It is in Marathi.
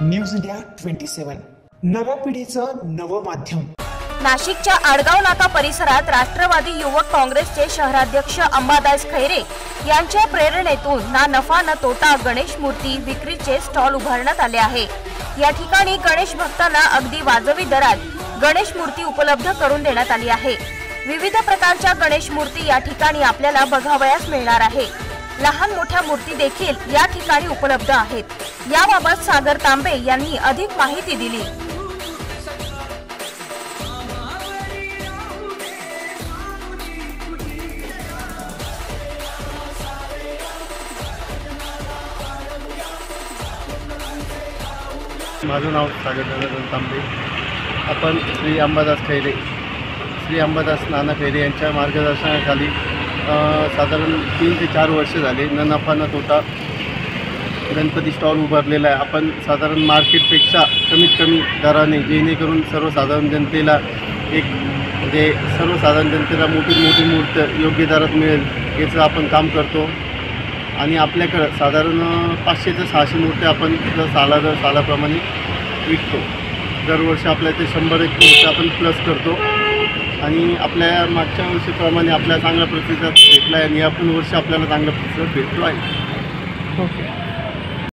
न्यूज इंडिया 27 नव्या पिढीचं नवं माध्यम। नाशिकच्या आडगाव नाका परिसरात राष्ट्रवादी युवक काँग्रेसचे शहराध्यक्ष अंबादास खैरे यांच्या प्रेरणेतून ना नफा न तोटा गणेश मूर्ती विक्रीचे स्टॉल उभारण्यात आले आहे। या ठिकाणी गणेश भक्तांना अगदी वाजवी दरात गणेश मूर्ती उपलब्ध करून देण्यात आली आहे। विविध प्रकारच्या गणेश मूर्ती या ठिकाणी आपल्याला बघावयास मिळणार आहे। लहान मोठ्या मूर्ती देखील या ठिकाणी उपलब्ध आहेत। याबाबत सागर तांबे यांनी अधिक माहिती दिली। माझं नाव सागर तांबे। आपण श्री अंबादास नाना खैरे यांच्या मार्गदर्शनाखाली साधारण 3 ते 4 वर्ष झाले न नफा न तोटा गणपती स्टॉल उभारलेला आहे। आपण साधारण मार्केटपेक्षा कमीत कमी दराने, जेणेकरून सर्वसाधारण जनतेला मोठी मूर्त योग्य दरात मिळेल याचं आपण काम करतो। आणि आपल्याकडं साधारण 500 ते 600 मूर्त्या आपण सालाप्रमाणे विकतो। दरवर्षी आपल्या ते 100-1 मूर्त्या आपण प्लस करतो आणि आपल्या मागच्या वर्षीप्रमाणे आपल्याला चांगला प्रतिसाद भेटला आहे आणि या पण वर्षी आपल्याला चांगला प्रतिसाद भेटतो आहे। ओके।